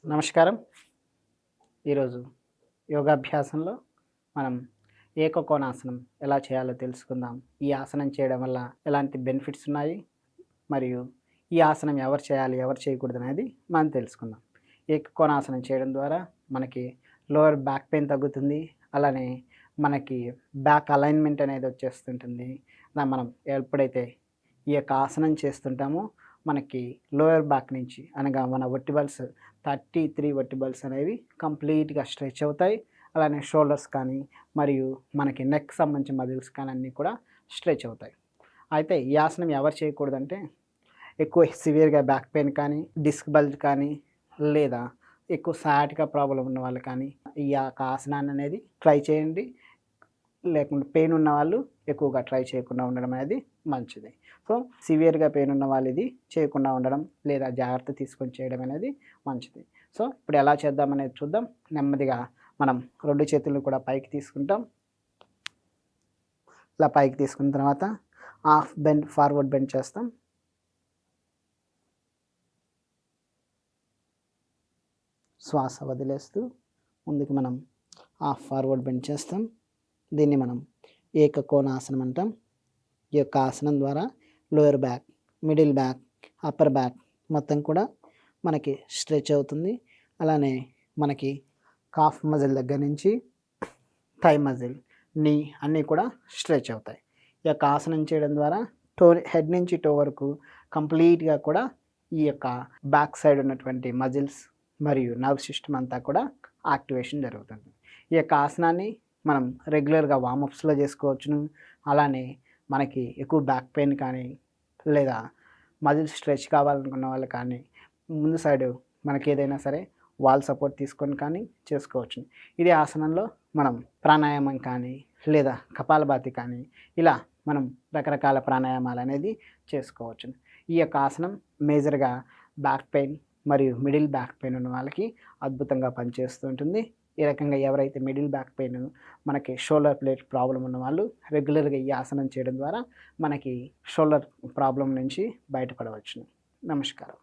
నమస్కారం. ఈరోజు యోగాభ్యాసంలో మనం ఏకకోణాసనం ఎలా చేయాలో తెలుసుకుందాం. ఈ ఆసనం చేయడం వల్ల ఎలాంటి బెనిఫిట్స్ ఉన్నాయి, మరియు ఈ ఆసనం ఎవరు చేయాలి, ఎవరు చేయకూడదనేది మనం తెలుసుకుందాం. ఏకకోణాసనం చేయడం ద్వారా మనకి లోవర్ బ్యాక్ పెయిన్ తగ్గుతుంది. అలానే మనకి బ్యాక్ అలైన్మెంట్ అనేది వచ్చేస్తుంటుంది. మనం ఎప్పుడైతే ఈ యొక్క ఆసనం చేస్తుంటామో మనకి లోయర్ బ్యాక్ నుంచి అనగా మన వర్టిబల్స్ 33 వర్టిబల్స్ అనేవి కంప్లీట్‌గా స్ట్రెచ్ అవుతాయి. అలానే షోల్డర్స్ కానీ మరియు మనకి నెక్ సంబంధించిన మజిల్స్ కానీ అన్నీ కూడా స్ట్రెచ్ అవుతాయి. అయితే ఈ ఆసనం ఎవరు చేయకూడదంటే ఎక్కువ సివియర్‌గా బ్యాక్ పెయిన్ కానీ, డిస్క్ బల్జ్ కానీ, లేదా ఎక్కువ సయాటికా ప్రాబ్లమ్ ఉన్న వాళ్ళు కానీ ఈ యొక్క ఆసనాన్ని అనేది ట్రై చేయండి. లేకుండా పెయిన్ ఉన్నవాళ్ళు ఎక్కువగా ట్రై చేయకుండా ఉండడం అనేది మంచిది. సో, సివియర్‌గా పెయిన్ ఉన్న వాళ్ళు ఇది చేయకుండా ఉండడం లేదా జాగ్రత్త తీసుకొని చేయడం అనేది మంచిది. సో, ఇప్పుడు ఎలా చేద్దామనేది చూద్దాం. నెమ్మదిగా మనం 2 చేతులను కూడా పైకి తీసుకుంటాం. ఇలా పైకి తీసుకున్న తర్వాత హాఫ్ బెండ్ ఫార్వర్డ్ బెండ్ చేస్తాం. శ్వాస వదిలేస్తూ ముందుకు మనం హాఫ్ ఫార్వర్డ్ బెండ్ చేస్తాం. దీన్ని మనం ఏకకోణాసనం అంటాం. ఈ యొక్క ఆసనం ద్వారా lower back, middle back, upper back మొత్తం కూడా మనకి స్ట్రెచ్ అవుతుంది. అలానే మనకి కాఫ్ మజిల్ దగ్గర నుంచి థై మజిల్, నీ అన్నీ కూడా స్ట్రెచ్ అవుతాయి. ఈ యొక్క ఆసనం చేయడం ద్వారా హెడ్ నుంచి టో వరకు కంప్లీట్‌గా కూడా ఈ యొక్క బ్యాక్ సైడ్ ఉన్నటువంటి మజిల్స్ మరియు నర్వ్ సిస్టమ్ అంతా కూడా యాక్టివేషన్ జరుగుతుంది. ఈ యొక్క ఆసనాన్ని మనం రెగ్యులర్‌గా వార్మప్స్‌లో చేసుకోవచ్చును. అలానే మనకి ఎక్కువ బ్యాక్ పెయిన్ కానీ, లేదా మజిల్ స్ట్రెచ్ కావాలనుకున్న వాళ్ళు కానీ, ముందు సైడు మనకి ఏదైనా సరే వాల్ సపోర్ట్ తీసుకొని కానీ చేసుకోవచ్చు. ఇదే ఆసనంలో మనం ప్రాణాయామం కానీ, లేదా కపాలభాతి కానీ ఇలా మనం రకరకాల ప్రాణాయామాలు అనేది చేసుకోవచ్చు. ఈ యొక్క ఆసనం మేజర్‌గా బ్యాక్ పెయిన్ మరియు మిడిల్ బ్యాక్ పెయిన్ ఉన్న వాళ్ళకి అద్భుతంగా పనిచేస్తూ ఉంటుంది. ఈ రకంగా ఎవరైతే మిడిల్ బ్యాక్ పెయిన్, మనకి షోల్డర్ ప్లేట్ ప్రాబ్లమ్ ఉన్నవాళ్ళు రెగ్యులర్‌గా ఈ ఆసనం చేయడం ద్వారా మనకి షోల్డర్ ప్రాబ్లమ్ నుంచి బయటపడవచ్చును. నమస్కారం.